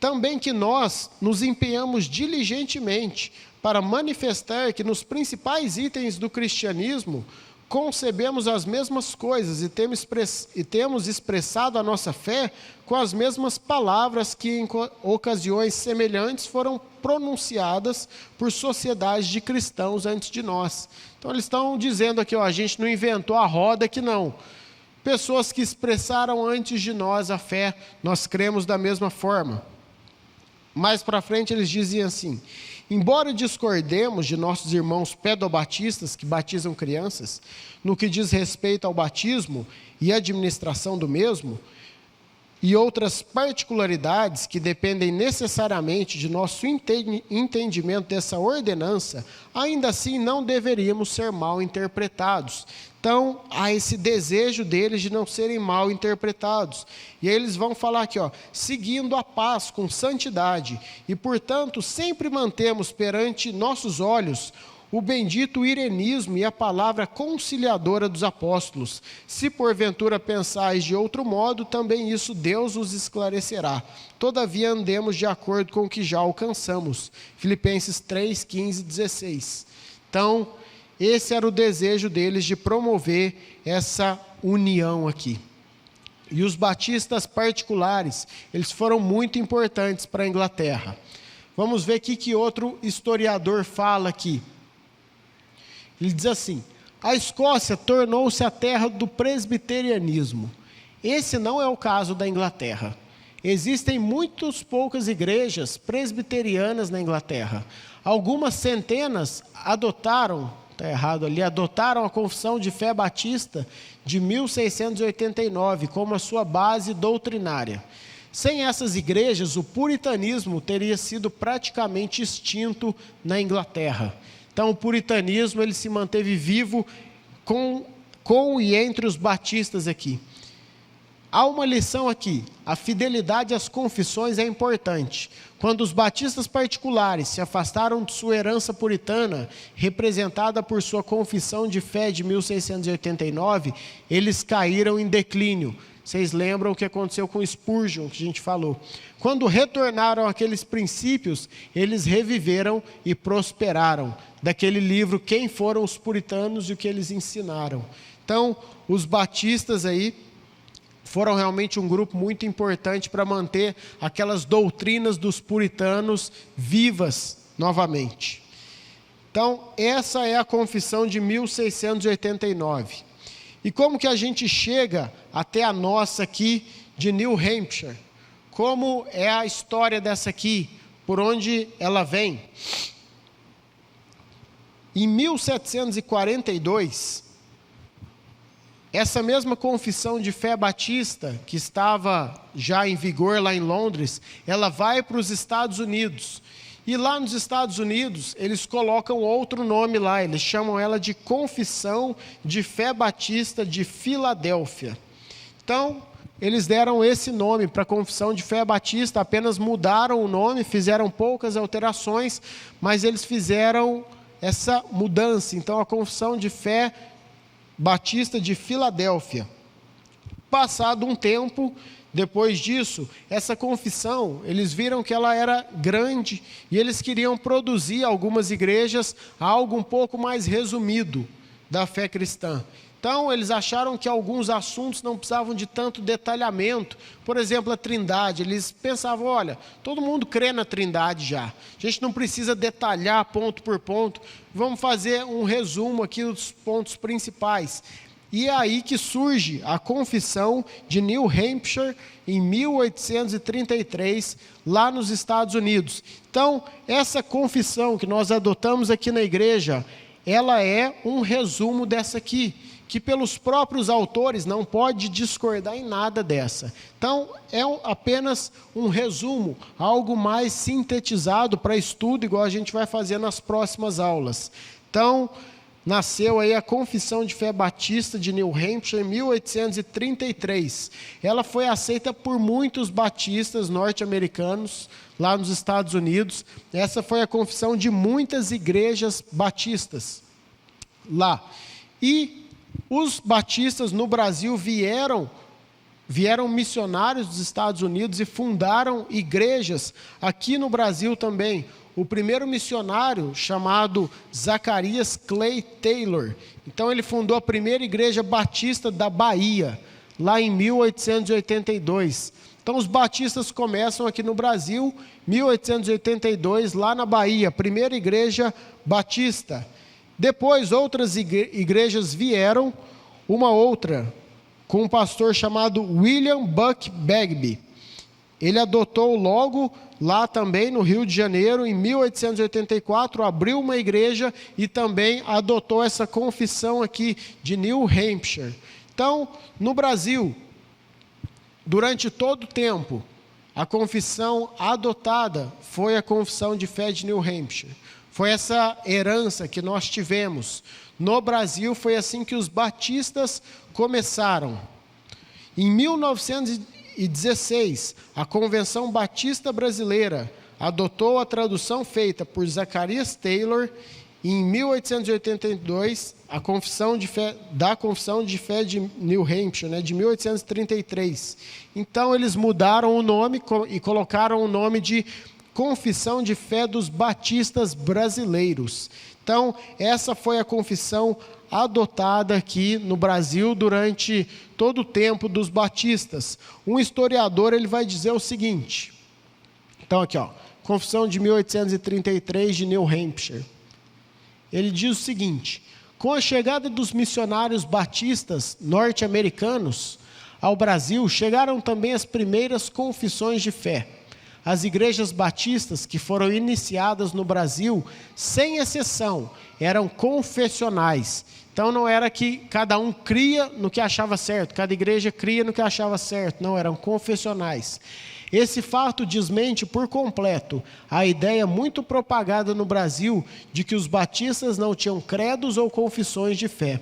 também que nós nos empenhamos diligentemente para manifestar que nos principais itens do cristianismo concebemos as mesmas coisas e temos expressado a nossa fé com as mesmas palavras que em ocasiões semelhantes foram pronunciadas por sociedades de cristãos antes de nós. Então eles estão dizendo aqui, ó, a gente não inventou a roda aqui não. Pessoas que expressaram antes de nós a fé, nós cremos da mesma forma. Mais para frente eles dizem assim: embora discordemos de nossos irmãos pedobatistas que batizam crianças, no que diz respeito ao batismo e administração do mesmo, e outras particularidades que dependem necessariamente de nosso entendimento dessa ordenança, ainda assim não deveríamos ser mal interpretados. Então, há esse desejo deles de não serem mal interpretados. E aí eles vão falar aqui, ó, seguindo a paz com santidade, e portanto sempre mantemos perante nossos olhos o bendito irenismo e a palavra conciliadora dos apóstolos. Se porventura pensais de outro modo, também isso Deus os esclarecerá. Todavia andemos de acordo com o que já alcançamos. Filipenses 3, 15 e 16. Então, esse era o desejo deles de promover essa união aqui. E os batistas particulares, eles foram muito importantes para a Inglaterra. Vamos ver o que outro historiador fala aqui. Ele diz assim: a Escócia tornou-se a terra do presbiterianismo. Esse não é o caso da Inglaterra. Existem muitas poucas igrejas presbiterianas na Inglaterra. Algumas centenas adotaram a Confissão de Fé Batista de 1689 como a sua base doutrinária. Sem essas igrejas, o puritanismo teria sido praticamente extinto na Inglaterra. Então, o puritanismo ele se manteve vivo com e entre os batistas aqui. Há uma lição aqui: a fidelidade às confissões é importante. Quando os batistas particulares se afastaram de sua herança puritana, representada por sua confissão de fé de 1689, eles caíram em declínio. Vocês lembram o que aconteceu com Spurgeon, que a gente falou. Quando retornaram àqueles princípios, eles reviveram e prosperaram. Daquele livro, Quem Foram os Puritanos e o que eles ensinaram. Então, os batistas aí foram realmente um grupo muito importante para manter aquelas doutrinas dos puritanos vivas novamente. Então, essa é a confissão de 1689. E como que a gente chega até a nossa aqui de New Hampshire? Como é a história dessa aqui? Por onde ela vem? Em 1742, essa mesma confissão de fé batista, que estava já em vigor lá em Londres, ela vai para os Estados Unidos. E lá nos Estados Unidos, eles colocam outro nome lá, eles chamam ela de Confissão de Fé Batista de Filadélfia. Então, eles deram esse nome para a Confissão de Fé Batista, apenas mudaram o nome, fizeram poucas alterações, mas eles fizeram essa mudança. Então, a Confissão de Fé Batista de Filadélfia. Passado um tempo, depois disso, essa confissão, eles viram que ela era grande e eles queriam produzir algumas igrejas algo um pouco mais resumido da fé cristã. Então, eles acharam que alguns assuntos não precisavam de tanto detalhamento. Por exemplo, a Trindade. Eles pensavam, olha, todo mundo crê na Trindade já. A gente não precisa detalhar ponto por ponto. Vamos fazer um resumo aqui dos pontos principais. E é aí que surge a Confissão de New Hampshire, em 1833, lá nos Estados Unidos. Então, essa confissão que nós adotamos aqui na igreja, ela é um resumo dessa aqui, que pelos próprios autores não pode discordar em nada dessa. Então, é apenas um resumo, algo mais sintetizado para estudo, igual a gente vai fazer nas próximas aulas. Então, nasceu aí a Confissão de Fé Batista de New Hampshire em 1833. Ela foi aceita por muitos batistas norte-americanos, lá nos Estados Unidos. Essa foi a confissão de muitas igrejas batistas lá. E os batistas no Brasil vieram missionários dos Estados Unidos e fundaram igrejas aqui no Brasil também. O primeiro missionário, chamado Zacarias Clay Taylor. Então, ele fundou a primeira igreja batista da Bahia, lá em 1882. Então, os batistas começam aqui no Brasil, 1882, lá na Bahia, primeira igreja batista. Depois, outras igrejas vieram, uma outra, com um pastor chamado William Buck Bagby. Ele adotou logo, lá também no Rio de Janeiro, em 1884, abriu uma igreja e também adotou essa confissão aqui de New Hampshire. Então, no Brasil, durante todo o tempo, a confissão adotada foi a Confissão de Fé de New Hampshire. Foi essa herança que nós tivemos. No Brasil, foi assim que os batistas começaram. Em 1916, a Convenção Batista Brasileira adotou a tradução feita por Zacarias Taylor. Em 1882, a Confissão de Fé de New Hampshire, de 1833. Então, eles mudaram o nome e colocaram o nome de Confissão de Fé dos Batistas Brasileiros. Então, essa foi a confissão adotada aqui no Brasil durante todo o tempo dos batistas. Um historiador, ele vai dizer o seguinte. Então, aqui, Confissão de 1833 de New Hampshire. Ele diz o seguinte: com a chegada dos missionários batistas norte-americanos ao Brasil, chegaram também as primeiras confissões de fé. As igrejas batistas que foram iniciadas no Brasil, sem exceção, eram confessionais. Então, não era que cada um cria no que achava certo, cada igreja cria no que achava certo. Não, eram confessionais. Esse fato desmente por completo a ideia muito propagada no Brasil de que os batistas não tinham credos ou confissões de fé.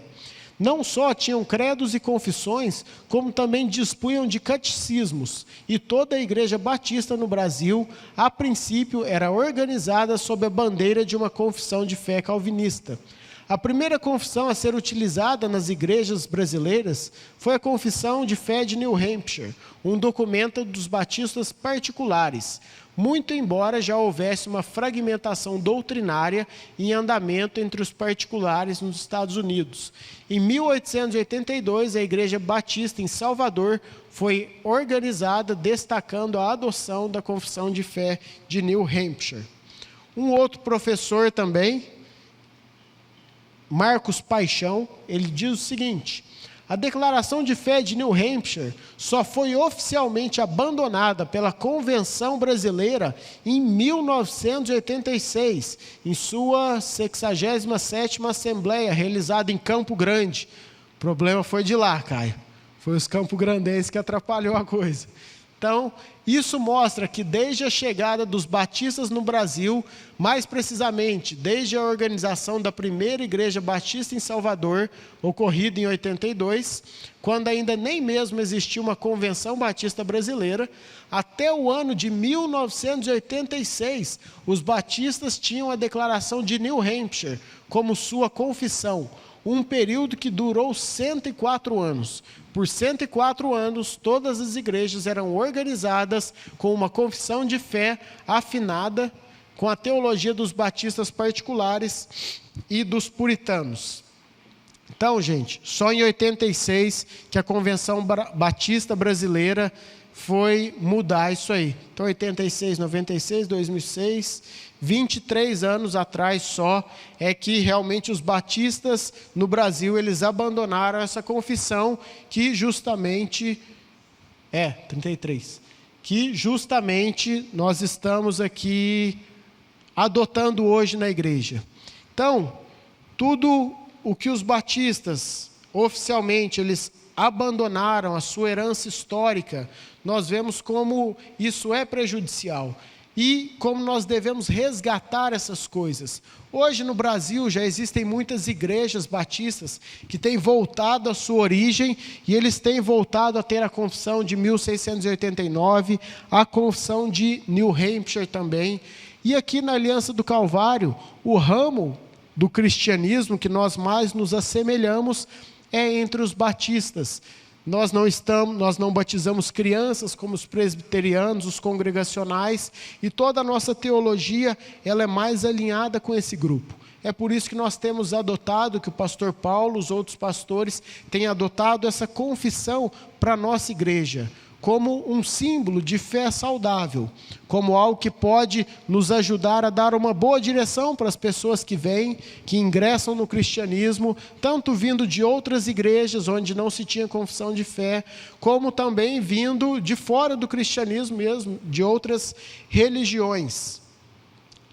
Não só tinham credos e confissões, como também dispunham de catecismos. E toda a igreja batista no Brasil, a princípio, era organizada sob a bandeira de uma confissão de fé calvinista. A primeira confissão a ser utilizada nas igrejas brasileiras foi a Confissão de Fé de New Hampshire, um documento dos batistas particulares, muito embora já houvesse uma fragmentação doutrinária em andamento entre os particulares nos Estados Unidos. Em 1882, a Igreja Batista em Salvador foi organizada, destacando a adoção da Confissão de Fé de New Hampshire. Um outro professor também, Marcos Paixão, ele diz o seguinte: a Declaração de Fé de New Hampshire só foi oficialmente abandonada pela Convenção Brasileira em 1986, em sua 67ª Assembleia, realizada em Campo Grande. O problema foi de lá, Caio. Foi os campograndenses que atrapalhou a coisa. Então, isso mostra que desde a chegada dos batistas no Brasil, mais precisamente, desde a organização da primeira igreja batista em Salvador, ocorrida em 82, quando ainda nem mesmo existia uma convenção batista brasileira, até o ano de 1986, os batistas tinham a declaração de New Hampshire como sua confissão, um período que durou 104 anos. Por 104 anos, todas as igrejas eram organizadas com uma confissão de fé afinada com a teologia dos batistas particulares e dos puritanos. Então, gente, só em 86 que a Convenção Batista Brasileira foi mudar isso aí. Então, 86, 96, 2006, 23 anos atrás só, é que realmente os batistas no Brasil, eles abandonaram essa confissão que justamente, 33, que justamente nós estamos aqui adotando hoje na igreja. Então, tudo o que os batistas, oficialmente, eles abandonaram a sua herança histórica, nós vemos como isso é prejudicial e como nós devemos resgatar essas coisas. Hoje no Brasil já existem muitas igrejas batistas que têm voltado à sua origem e eles têm voltado a ter a confissão de 1689, a confissão de New Hampshire também. E aqui na Aliança do Calvário, o ramo do cristianismo que nós mais nos assemelhamos é entre os batistas. Nós não batizamos crianças como os presbiterianos, os congregacionais, e toda a nossa teologia, ela é mais alinhada com esse grupo. É por isso que nós temos adotado, que o pastor Paulo, os outros pastores, têm adotado essa confissão para a nossa igreja, como um símbolo de fé saudável, como algo que pode nos ajudar a dar uma boa direção para as pessoas que vêm, que ingressam no cristianismo, tanto vindo de outras igrejas onde não se tinha confissão de fé, como também vindo de fora do cristianismo mesmo, de outras religiões.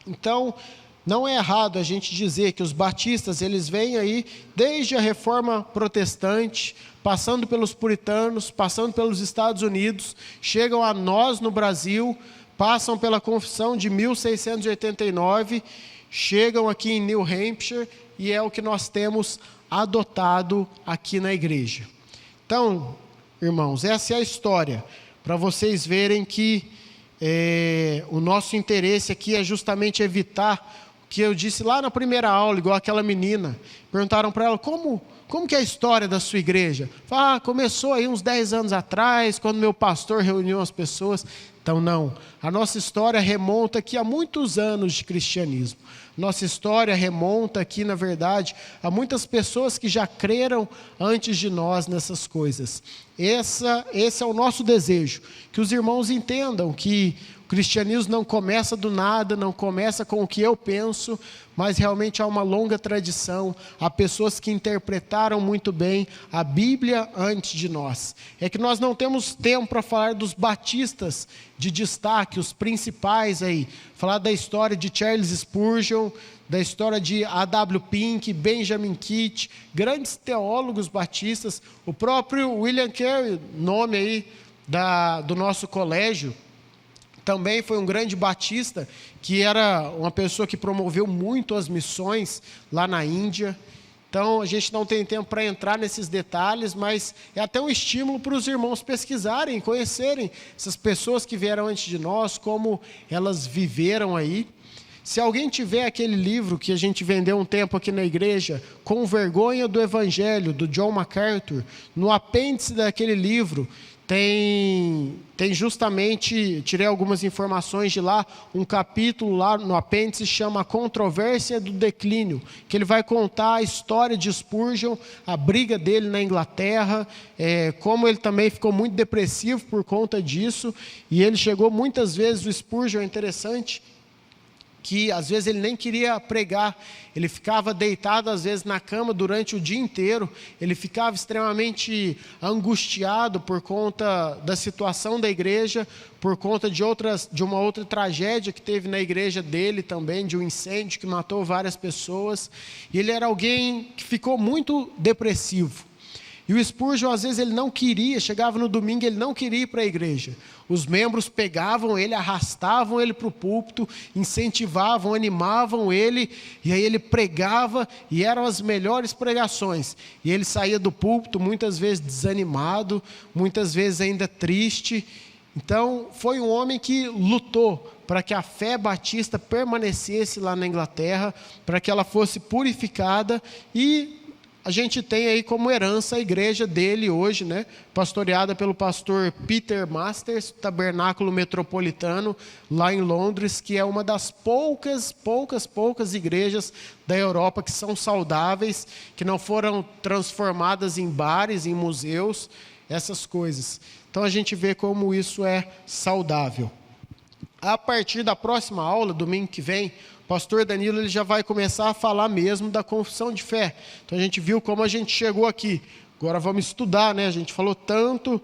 Então, não é errado a gente dizer que os batistas, eles vêm aí desde a Reforma Protestante, passando pelos puritanos, passando pelos Estados Unidos, chegam a nós no Brasil, passam pela confissão de 1689, chegam aqui em New Hampshire e é o que nós temos adotado aqui na igreja. Então, irmãos, essa é a história, para vocês verem que o nosso interesse aqui é justamente evitar que eu disse lá na primeira aula, igual aquela menina, perguntaram para ela, como que é a história da sua igreja? Fala, começou aí uns 10 anos atrás, quando meu pastor reuniu as pessoas. Então não, a nossa história remonta aqui a muitos anos de cristianismo. Nossa história remonta aqui, na verdade, a muitas pessoas que já creram antes de nós nessas coisas. Esse é o nosso desejo, que os irmãos entendam que o cristianismo não começa do nada, não começa com o que eu penso, mas realmente há uma longa tradição, há pessoas que interpretaram muito bem a Bíblia antes de nós. É que nós não temos tempo para falar dos batistas de destaque, os principais aí, falar da história de Charles Spurgeon, da história de A.W. Pink, Benjamin Kitt, grandes teólogos batistas, o próprio William Carey, nome aí do nosso colégio, também foi um grande batista, que era uma pessoa que promoveu muito as missões lá na Índia. Então, a gente não tem tempo para entrar nesses detalhes, mas é até um estímulo para os irmãos pesquisarem, conhecerem essas pessoas que vieram antes de nós, como elas viveram aí. Se alguém tiver aquele livro que a gente vendeu um tempo aqui na igreja, Com Vergonha do Evangelho, do John MacArthur, no apêndice daquele livro, tem justamente, tirei algumas informações de lá, um capítulo lá no apêndice chama A Controvérsia do Declínio, que ele vai contar a história de Spurgeon, a briga dele na Inglaterra, como ele também ficou muito depressivo por conta disso, e ele chegou muitas vezes, o Spurgeon é interessante, que às vezes ele nem queria pregar, ele ficava deitado às vezes na cama durante o dia inteiro, ele ficava extremamente angustiado por conta da situação da igreja, por conta de uma outra tragédia que teve na igreja dele também, de um incêndio que matou várias pessoas, e ele era alguém que ficou muito depressivo. E o Spurgeon, às vezes, ele não queria, chegava no domingo, ele não queria ir para a igreja. Os membros pegavam ele, arrastavam ele para o púlpito, incentivavam, animavam ele, e aí ele pregava, e eram as melhores pregações. E ele saía do púlpito, muitas vezes desanimado, muitas vezes ainda triste. Então, foi um homem que lutou para que a fé batista permanecesse lá na Inglaterra, para que ela fosse purificada, e a gente tem aí como herança a igreja dele hoje, né? Pastoreada pelo pastor Peter Masters, Tabernáculo Metropolitano, lá em Londres, que é uma das poucas igrejas da Europa que são saudáveis, que não foram transformadas em bares, em museus, essas coisas. Então a gente vê como isso é saudável. A partir da próxima aula, domingo que vem, o pastor Danilo ele já vai começar a falar mesmo da confissão de fé. Então a gente viu como a gente chegou aqui. Agora vamos estudar, né? A gente falou tanto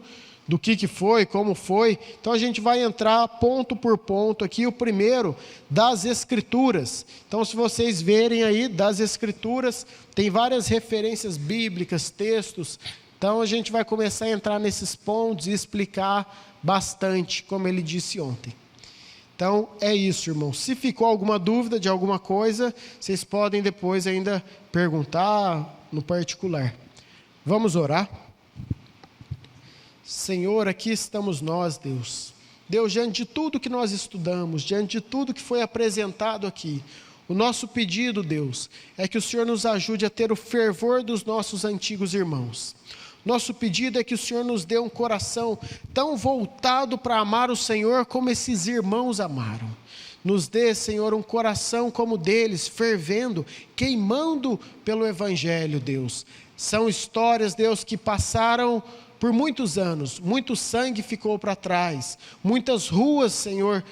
do que foi, como foi. Então a gente vai entrar ponto por ponto aqui. O primeiro, das Escrituras. Então se vocês verem aí, das Escrituras, tem várias referências bíblicas, textos. Então a gente vai começar a entrar nesses pontos e explicar bastante, como ele disse ontem. Então, é isso, irmãos. Se ficou alguma dúvida de alguma coisa, vocês podem depois ainda perguntar no particular. Vamos orar? Senhor, aqui estamos nós, Deus. Deus, diante de tudo que nós estudamos, diante de tudo que foi apresentado aqui, o nosso pedido, Deus, é que o Senhor nos ajude a ter o fervor dos nossos antigos irmãos. Nosso pedido é que o Senhor nos dê um coração tão voltado para amar o Senhor como esses irmãos amaram. Nos dê, Senhor, um coração como o deles, fervendo, queimando pelo Evangelho, Deus. São histórias, Deus, que passaram por muitos anos, muito sangue ficou para trás, muitas ruas, Senhor,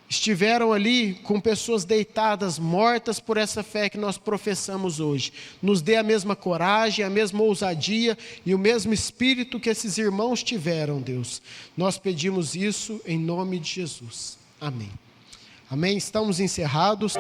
estiveram ali com pessoas deitadas, mortas por essa fé que nós professamos hoje. Nos dê a mesma coragem, a mesma ousadia e o mesmo espírito que esses irmãos tiveram, Deus. Nós pedimos isso em nome de Jesus. Amém. Amém. Estamos encerrados.